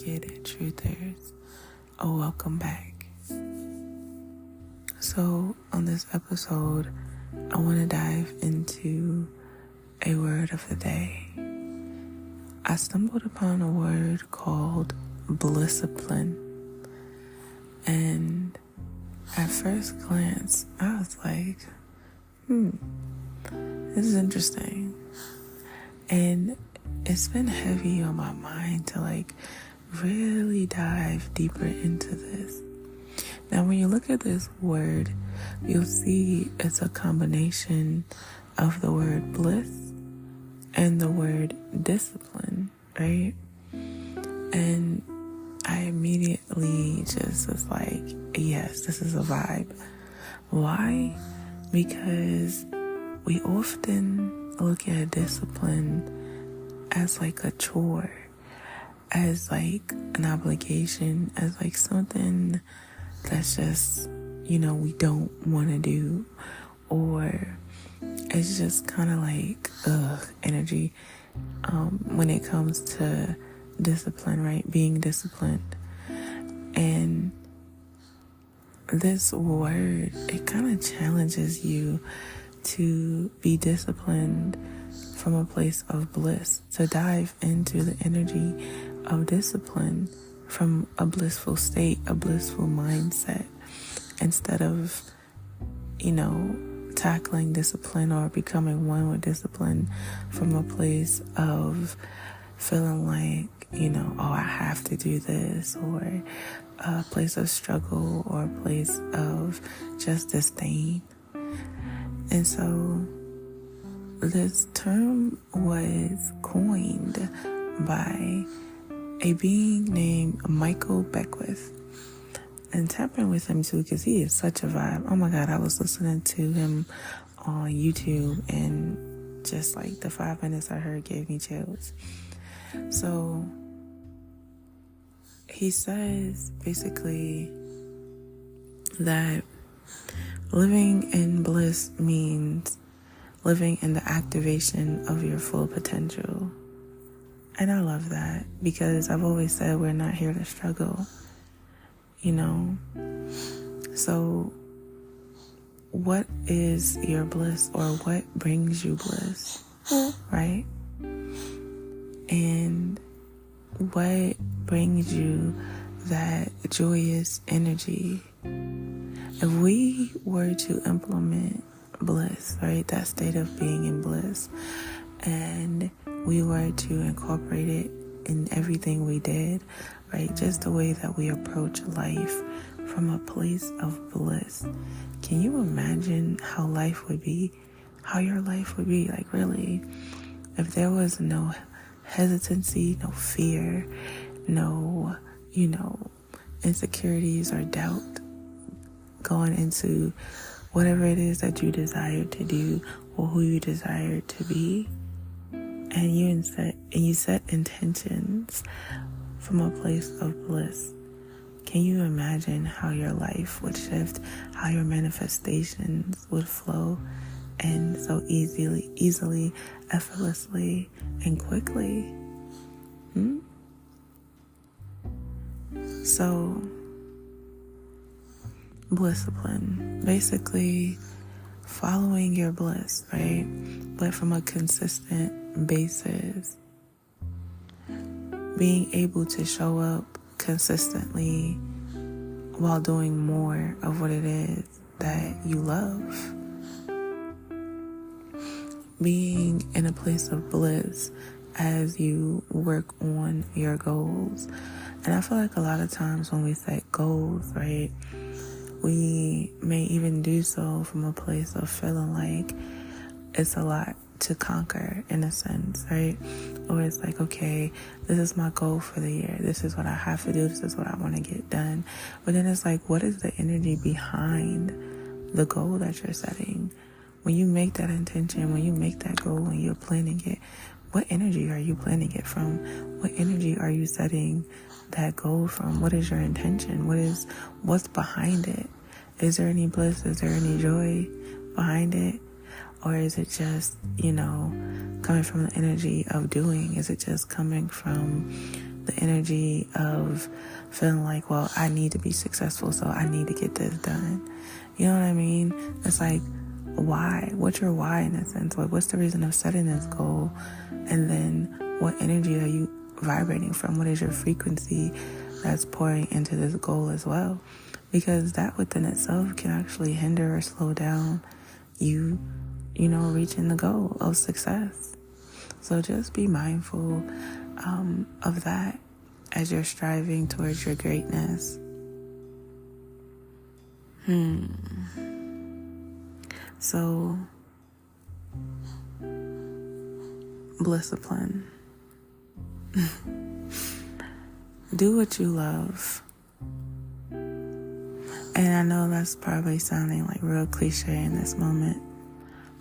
Wicked Truthers. Welcome back. So on this episode, I want to dive into a word of the day. I stumbled upon a word called BLISSIPLINE, and at first glance, I was like, this is interesting. And it's been heavy on my mind to really dive deeper into this. Now, when you look at this word, you'll see it's a combination of the word bliss and the word discipline, right? And I immediately just was like, yes, this is a vibe. Why? Because we often look at discipline as a chore, as an obligation, as something that's just, we don't want to do, or it's just kind of energy when it comes to discipline, right? Being disciplined. And this word, it kind of challenges you to be disciplined from a place of bliss, to dive into the energy of discipline from a blissful state, a blissful mindset, instead of, tackling discipline or becoming one with discipline from a place of feeling like, I have to do this, or a place of struggle, or a place of just disdain. And so this term was coined by a being named Michael Beckwith. And tapping with him too, because he is such a vibe. Oh my God, I was listening to him on YouTube, and just the 5 minutes I heard gave me chills. So he says basically that living in bliss means living in the activation of your full potential. And I love that, because I've always said we're not here to struggle, So what is your bliss, or what brings you bliss, right? And what brings you that joyous energy? If we were to implement bliss, right, that state of being in bliss, and we were to incorporate it in everything we did, right, just the way that we approach life from a place of bliss, can you imagine how life would be, how your life would be, really, if there was no hesitancy, no fear, no, insecurities or doubt going into whatever it is that you desire to do or who you desire to be, and you set intentions from a place of bliss. Can you imagine how your life would shift, how your manifestations would flow, and so easily, effortlessly, and quickly? So, BLISSIPLINE, basically following your bliss, right? But from a consistent basis. Being able to show up consistently while doing more of what it is that you love. Being in a place of bliss as you work on your goals. And I feel like a lot of times when we set goals, right, we may even do so from a place of feeling like it's a lot to conquer, in a sense, right? Or it's okay, this is my goal for the year. This is what I have to do. This is what I want to get done. But then it's what is the energy behind the goal that you're setting? When you make that intention, when you make that goal, when you're planning it, what energy are you planning it from? What energy are you setting that goal from? What is your intention? What's behind it? Is there any bliss? Is there any joy behind it? Or is it just, coming from the energy of doing? Is it just coming from the energy of feeling like, well, I need to be successful, so I need to get this done. You know what I mean? It's like, why? What's your why in a sense? Like, what's the reason of setting this goal? And then what energy are you vibrating from? What is your frequency that's pouring into this goal as well? Because that within itself can actually hinder or slow down you reaching the goal of success. So just be mindful of that as you're striving towards your greatness. So, BLISSIPLINE. Do what you love. And I know that's probably sounding like real cliche in this moment,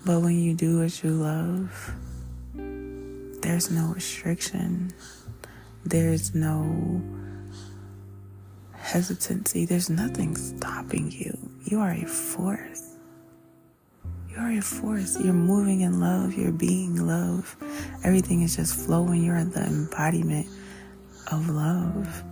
but when you do what you love, there's no restriction. There's no hesitancy. There's nothing stopping you. You are a force. You are a force. You're moving in love. You're being love. Everything is just flowing. You're the embodiment of love.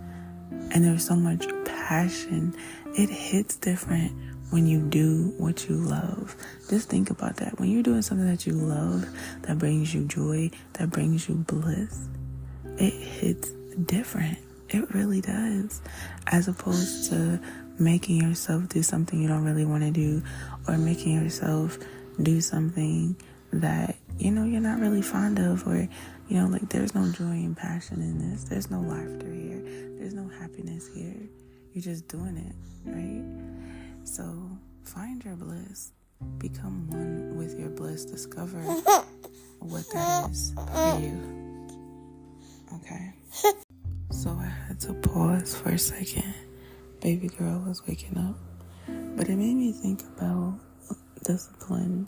And there's so much passion. It hits different when you do what you love. Just think about that. When you're doing something that you love, that brings you joy, that brings you bliss, it hits different. It really does. As opposed to making yourself do something you don't really want to do, or making yourself do something that, you're not really fond of, or, like there's no joy and passion in this. There's no laughter here. There's no happiness here. You're just doing it, right? So find your bliss. Become one with your bliss. Discover what that is for you. Okay? So I had to pause for a second. Baby girl was waking up. But it made me think about discipline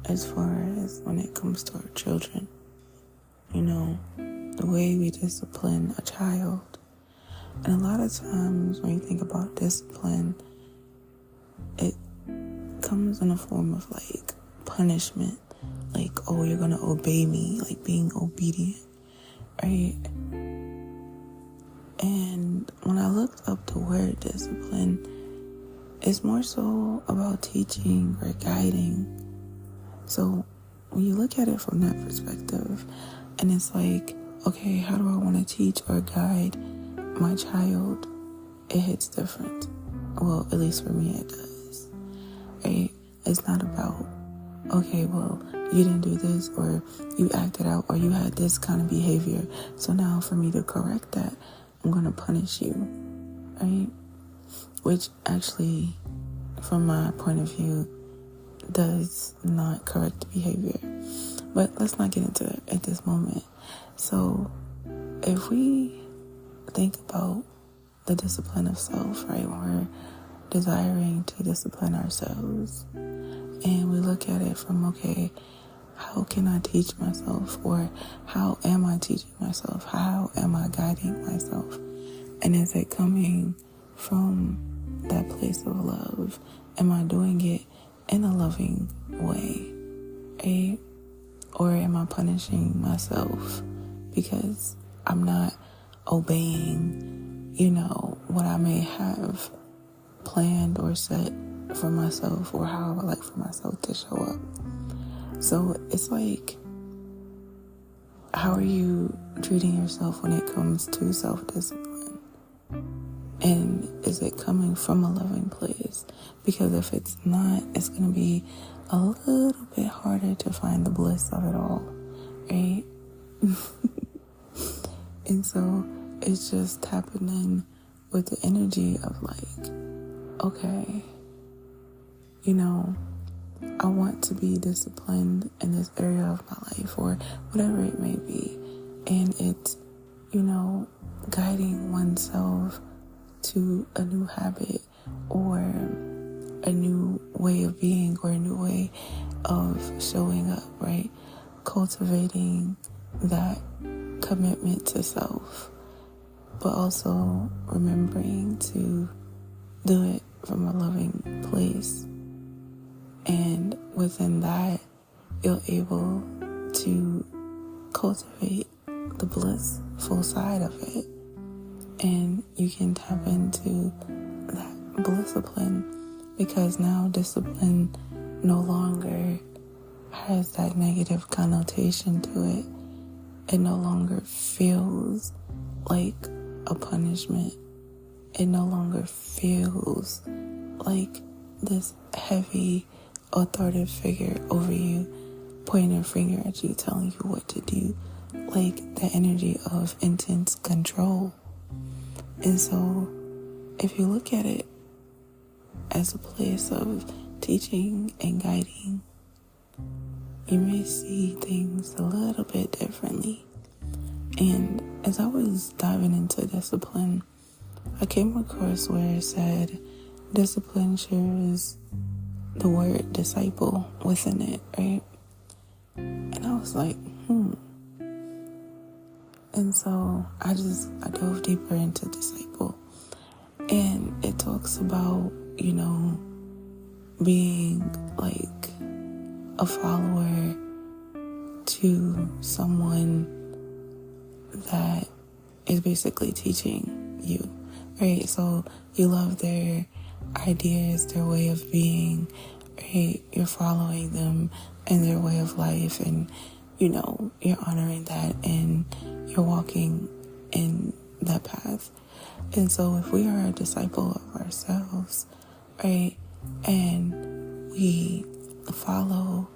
as far as when it comes to our children. The way we discipline a child. And a lot of times when you think about discipline, it comes in a form of like punishment. Like, oh, you're going to obey me, like being obedient, right? And when I looked up the word discipline, it's more so about teaching or guiding. So when you look at it from that perspective, and it's like, okay, how do I want to teach or guide my child? It hits different. Well, at least for me it does, right? It's not about, okay, well, you didn't do this, or you acted out, or you had this kind of behavior, so now for me to correct that, I'm going to punish you, right? Which actually, from my point of view, does not correct the behavior. But let's not get into that at this moment. So if we think about the discipline of self, right, when we're desiring to discipline ourselves, and we look at it from, okay, how can I teach myself, or how am I teaching myself? How am I guiding myself? And is it coming from that place of love? Am I doing it in a loving way, right? Or am I punishing myself because I'm not obeying, what I may have planned or set for myself, or how I would like for myself to show up? So it's like, how are you treating yourself when it comes to self-discipline? And is it coming from a loving place? Because if it's not, it's going to be a little bit harder to find the bliss of it all, right? And so it's just tapping in with the energy of like, okay, I want to be disciplined in this area of my life, or whatever it may be. And it's, guiding oneself to a new habit, or a new way of being, or a new way of showing up, right? Cultivating that commitment to self, but also remembering to do it from a loving place. And within that, you're able to cultivate the bliss full side of it. And you can tap into that BLISSIPLINE, because now discipline no longer has that negative connotation to it. It no longer feels like a punishment. It no longer feels like this heavy authoritative figure over you, pointing a finger at you, telling you what to do, like the energy of intense control. And so if you look at it as a place of teaching and guiding, you may see things a little bit differently. And as I was diving into discipline, I came across where it said discipline shares the word disciple within it, right? And I was like, And so I dove deeper into disciple. And it talks about, being like a follower to someone that is basically teaching you, right? So you love their ideas, their way of being, right? You're following them and their way of life, and you're honoring that, and you're walking in that path. And so if we are a disciple of ourselves, right, and we follow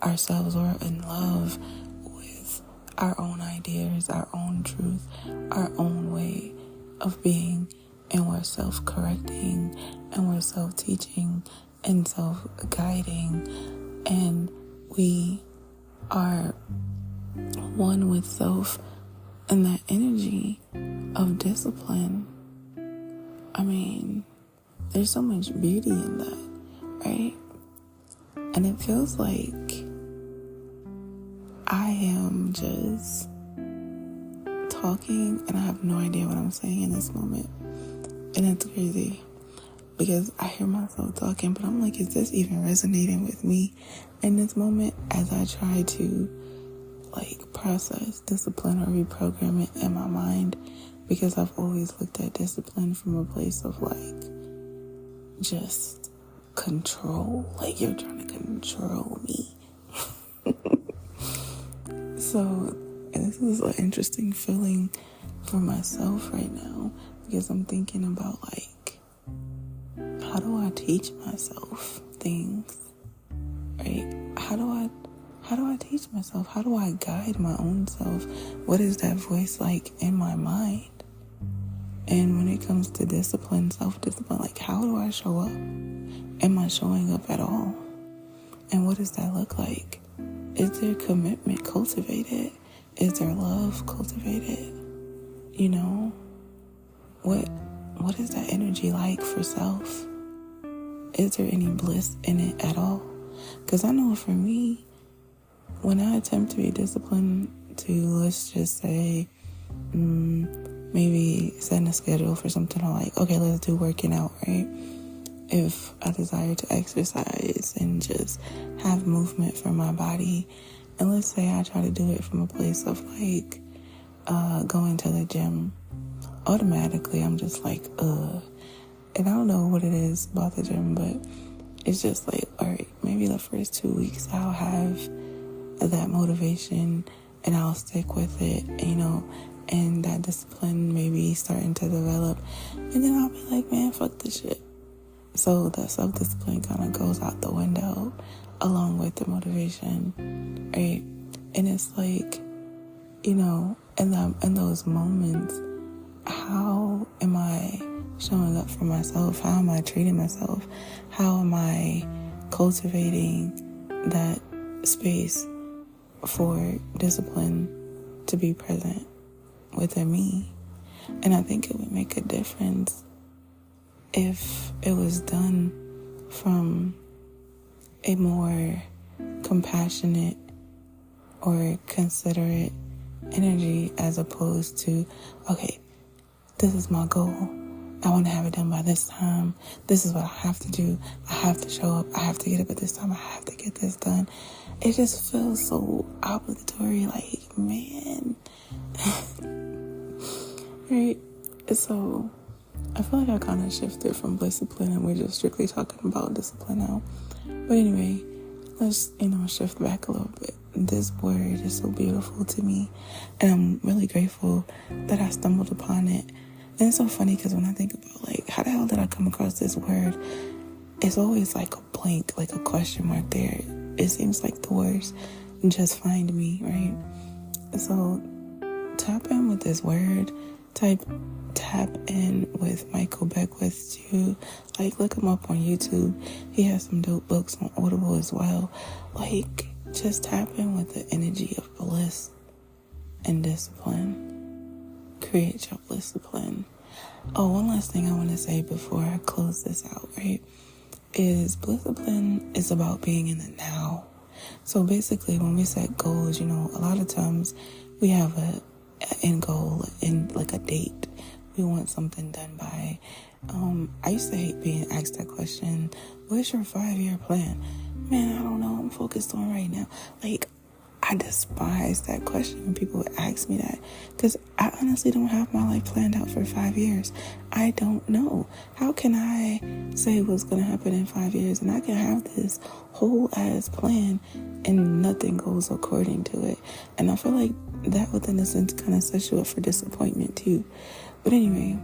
ourselves, or in love with our own ideas, our own truth, our own way of being, and we're self-correcting, and we're self-teaching, and self-guiding, and we are one with self and that energy of discipline. I mean, there's so much beauty in that, right? And it feels like I am just talking and I have no idea what I'm saying in this moment. And it's crazy because I hear myself talking, but I'm like, is this even resonating with me in this moment as I try to process discipline or reprogram it in my mind? Because I've always looked at discipline from a place of just control. You're trying to control me. So this is an interesting feeling for myself right now, because I'm thinking about how do I teach myself things, right? How do I teach myself? How do I guide my own self? What is that voice like in my mind? And when it comes to discipline, self-discipline, how do I show up? Am I showing up at all? And what does that look like? Is there commitment cultivated? Is there love cultivated? What is that energy like for self? Is there any bliss in it at all? Because I know for me, when I attempt to be disciplined to, let's just say, maybe setting a schedule for something okay, let's do working out, right? If I desire to exercise and just have movement for my body, and let's say I try to do it from a place of going to the gym, automatically I'm just and I don't know what it is about the gym, but it's just all right, maybe the first 2 weeks I'll have that motivation and I'll stick with it, and that discipline maybe starting to develop, and then I'll be like, man, fuck this shit. So the self-discipline kind of goes out the window along with the motivation, right? And it's in those moments, how am I showing up for myself? How am I treating myself? How am I cultivating that space for discipline to be present within me? And I think it would make a difference if it was done from a more compassionate or considerate energy, as opposed to, okay, this is my goal, I want to have it done by this time, this is what I have to do, I have to show up, I have to get up at this time, I have to get this done. It just feels so obligatory, man. right? So I feel like I kind of shifted from Bliss-Discipline and we're just strictly talking about discipline now. But anyway, let's, shift back a little bit. This word is so beautiful to me, and I'm really grateful that I stumbled upon it. And it's so funny because when I think about, like, how the hell did I come across this word, it's always like a blank, like a question mark there. It seems like the words just find me, right? So tap in with this word. Tap in with Michael Beckwith too. Like, look him up on YouTube. He has some dope books on Audible as well. Like, just tap in with the energy of bliss and discipline. Create your Bliss-Discipline. Oh, one last thing I want to say before I close this out, right, is Bliss-Discipline is about being in the now. So basically, when we set goals, a lot of times we have an end goal in like a date. We want something done by. I used to hate being asked that question. What's your 5-year plan? Man, I don't know. I'm focused on right now. Like, I despise that question when people would ask me that, because I honestly don't have my life planned out for 5 years. I don't know. How can I say what's going to happen in 5 years, and I can have this whole ass plan and nothing goes according to it? And I feel like that within a sense kind of sets you up for disappointment too. But anyway,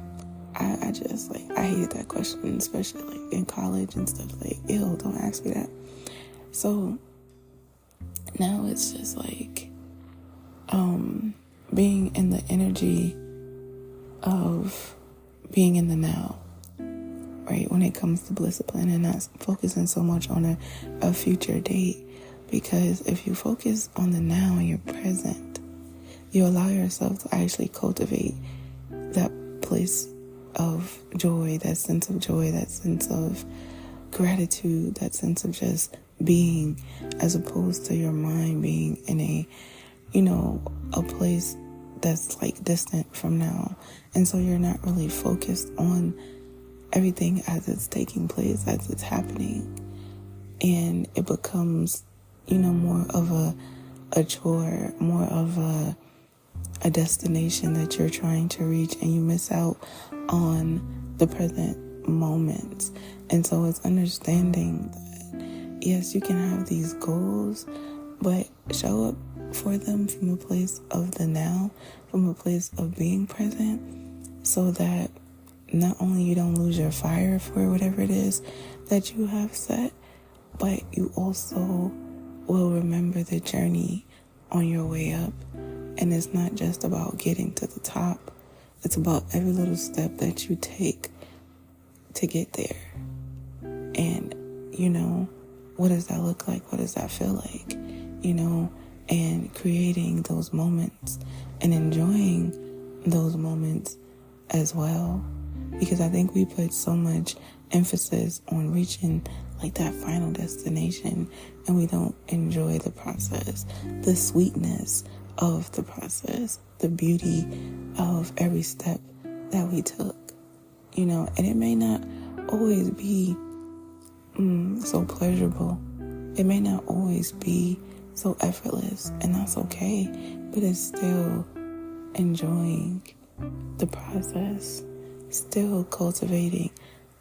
I just, like, I hated that question, especially like in college and stuff. Like, ew, don't ask me that. So now it's just like being in the energy of being in the now, right? When it comes to Bliss-Discipline, and not focusing so much on a future date. Because if you focus on the now and you're present, you allow yourself to actually cultivate that place of joy, that sense of gratitude, that sense of just being, as opposed to your mind being in a place that's like distant from now. And so you're not really focused on everything as it's taking place, as it's happening. And it becomes, more of a chore, more of a destination that you're trying to reach, and you miss out on the present moments. And so it's understanding that, yes, you can have these goals, but show up for them from a place of the now, from a place of being present, so that not only you don't lose your fire for whatever it is that you have set, but you also will remember the journey on your way up. And it's not just about getting to the top. It's about every little step that you take to get there. And, what does that look like? What does that feel like? And creating those moments and enjoying those moments as well. Because I think we put so much emphasis on reaching like that final destination, and we don't enjoy the process, the sweetness of the process, the beauty of every step that we took, and it may not always be so pleasurable. It may not always be so effortless, and that's okay, but it's still enjoying the process, still cultivating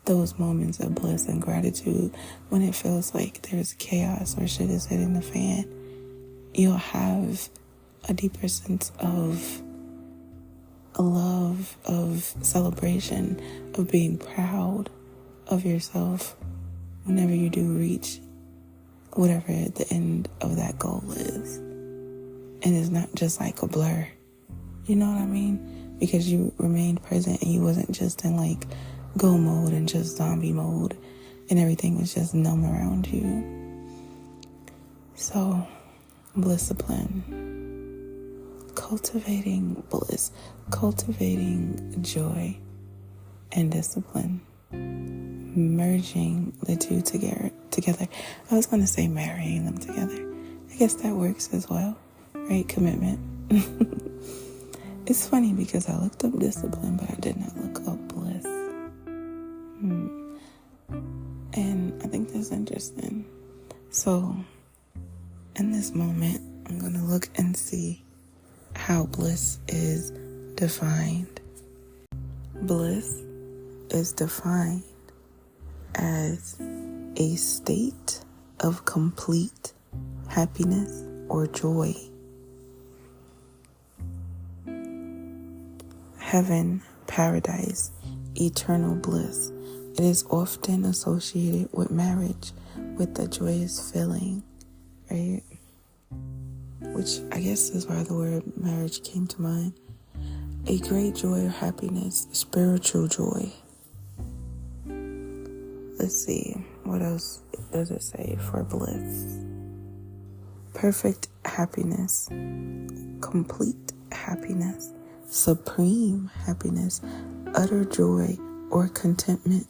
those moments of bliss and gratitude. When it feels like there's chaos or shit is hitting the fan, you'll have a deeper sense of love, of celebration, of being proud of yourself whenever you do reach whatever the end of that goal is. And it's not just like a blur. You know what I mean? Because you remained present and you wasn't just in like go mode and just zombie mode and everything was just numb around you. So, Bliss-Discipline. Cultivating bliss, cultivating joy and discipline, merging the two together. I was going to say marrying them together. I guess that works as well, right? Commitment. It's funny because I looked up discipline, but I did not look up bliss. And I think that's interesting. So, in this moment, I'm going to look and see how bliss is defined Bliss is defined as a state of complete happiness or joy. Heaven, paradise, eternal bliss. It is often associated with marriage, with the joyous feeling, right? Which I guess is why the word marriage came to mind. A great joy or happiness, spiritual joy. Let's see, what else does it say for bliss? Perfect happiness, complete happiness, supreme happiness, utter joy or contentment,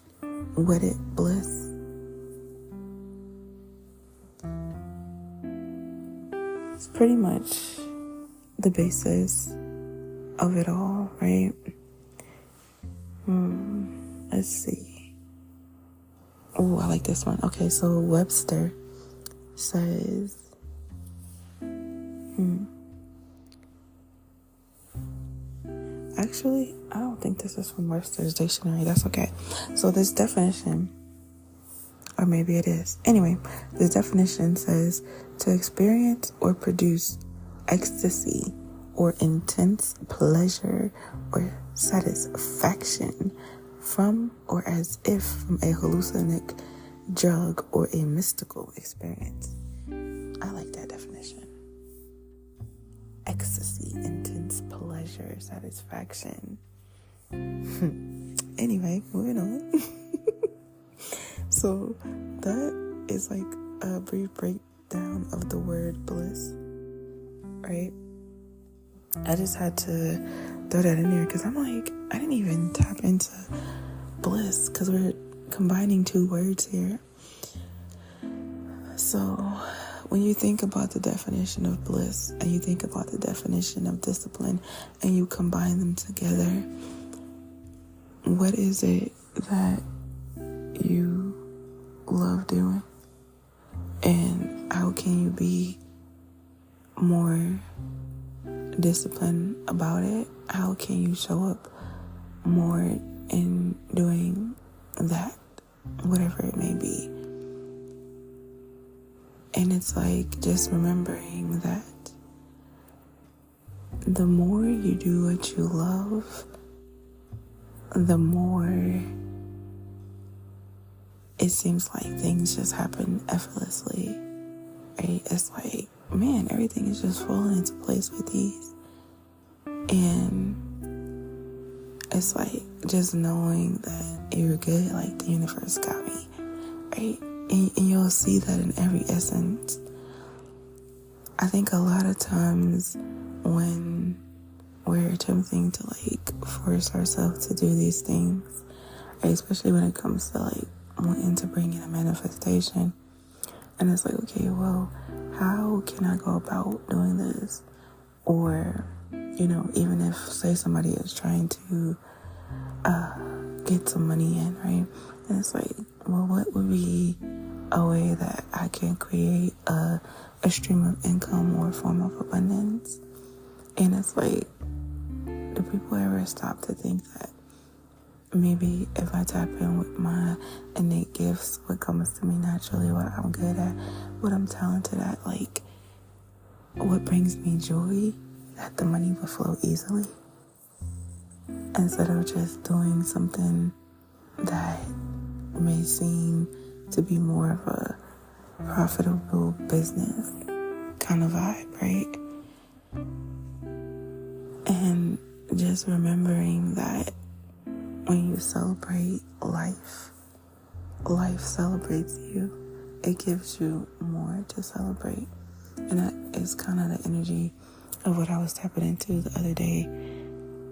wedded bliss. It's pretty much the basis of it all, right? Let's see. Oh, I like this one. Okay, so Webster says, Actually, I don't think this is from Webster's dictionary. That's okay. So this definition, or maybe it is. Anyway, this definition says to experience or produce ecstasy or intense pleasure or satisfaction from or as if from a hallucinogenic drug or a mystical experience. I like that definition. Ecstasy, intense pleasure, satisfaction. Anyway, moving on. So that is like a brief breakdown of the word bliss, right? I just had to throw that in there because I'm like, I didn't even tap into bliss because we're combining two words here. So when you think about the definition of bliss and you think about the definition of discipline and you combine them together, what is it that you love doing? And how can you be more disciplined about it? How can you show up more in doing that, whatever it may be? And it's like just remembering that the more you do what you love, the more it seems like things just happen effortlessly, right? It's like, man, everything is just falling into place with ease. And it's like just knowing that you're good, like the universe got me, right? And you'll see that in every essence. I think a lot of times when we're attempting to like force ourselves to do these things, right, especially when it comes to like wanting to bring in a manifestation, and it's like, okay, well, how can I go about doing this? Or, you know, even if, say, somebody is trying to get some money in, right? And it's like, well, what would be a way that I can create a stream of income or a form of abundance? And it's like, do people ever stop to think that maybe if I tap in with my innate gifts, what comes to me naturally, what I'm good at, what I'm talented at, like what brings me joy, that the money will flow easily instead of just doing something that may seem to be more of a profitable business kind of vibe, right? And just remembering that when you celebrate life, life celebrates you. It gives you more to celebrate. And that is kind of the energy of what I was tapping into the other day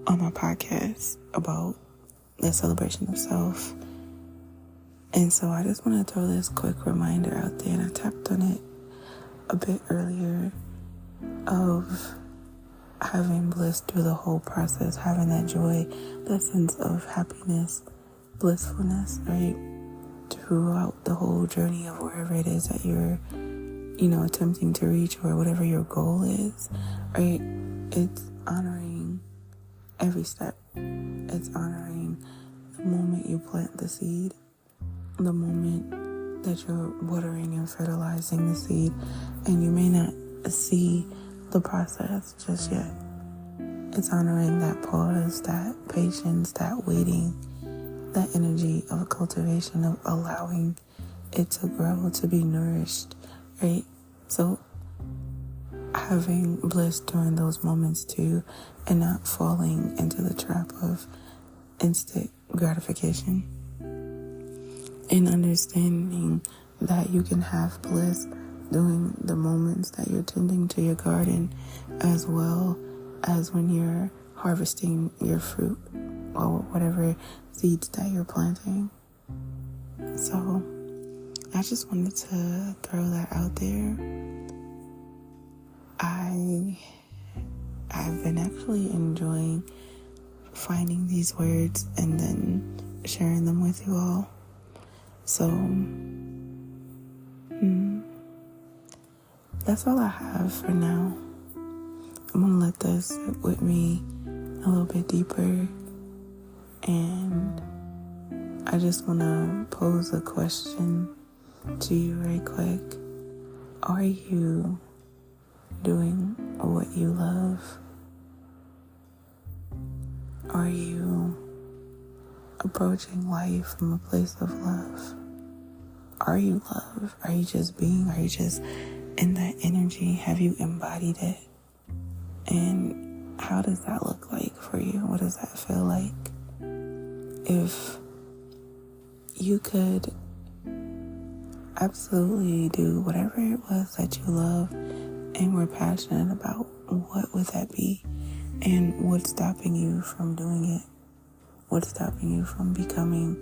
on my podcast about the celebration of self. And so I just want to throw this quick reminder out there, and I tapped on it a bit earlier, of having bliss through the whole process, having that joy, that sense of happiness, blissfulness, right, throughout the whole journey of wherever it is that you're, you know, attempting to reach, or whatever your goal is, right? It's honoring every step. It's honoring the moment you plant the seed, the moment that you're watering and fertilizing the seed, and you may not see the process just yet. It's honoring that pause, that patience, that waiting, that energy of cultivation, of allowing it to grow, to be nourished, right? So having bliss during those moments too, and not falling into the trap of instant gratification, and understanding that you can have bliss during the moments that you're tending to your garden, as well as when you're harvesting your fruit or whatever seeds that you're planting. So I just wanted to throw that out there. I've been actually enjoying finding these words and then sharing them with you all. So that's all I have for now. I'm gonna let this sit with me a little bit deeper, and I just wanna pose a question to you right quick. Are you doing what you love? Are you approaching life from a place of love? Are you love? Are you just being? Are you just in that energy? Have you embodied it? And how does that look like for you? What does that feel like? If you could absolutely do whatever it was that you love and were passionate about, what would that be? And what's stopping you from doing it? What's stopping you from becoming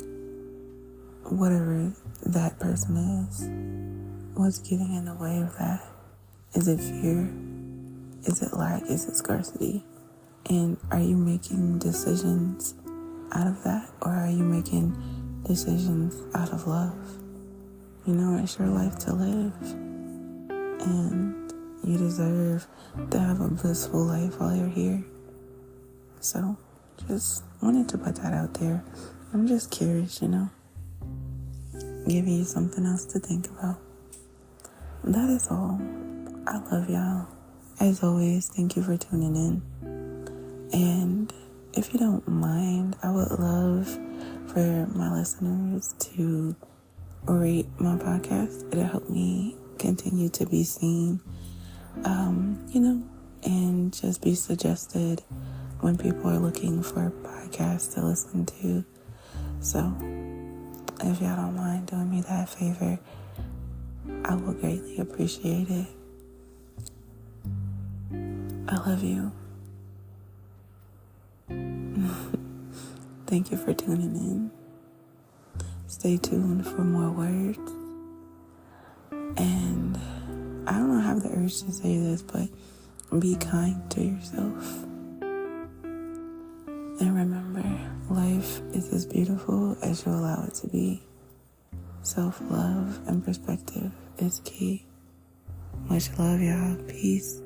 whatever that person is? What's getting in the way of that? Is it fear? Is it lack? Is it scarcity? And are you making decisions out of that? Or are you making decisions out of love? You know, it's your life to live. And you deserve to have a blissful life while you're here. So, just wanted to put that out there. I'm just curious, giving you something else to think about. That is all. I love y'all. As always, thank you for tuning in. And if you don't mind, I would love for my listeners to rate my podcast. It'll help me continue to be seen, and just be suggested when people are looking for podcasts to listen to. So, if y'all don't mind doing me that favor, I will greatly appreciate it. I love you. Thank you for tuning in. Stay tuned for more words. And I don't have the urge to say this, but be kind to yourself. And remember, life is as beautiful as you allow it to be. Self-love and perspective is key. Much love, y'all. Peace.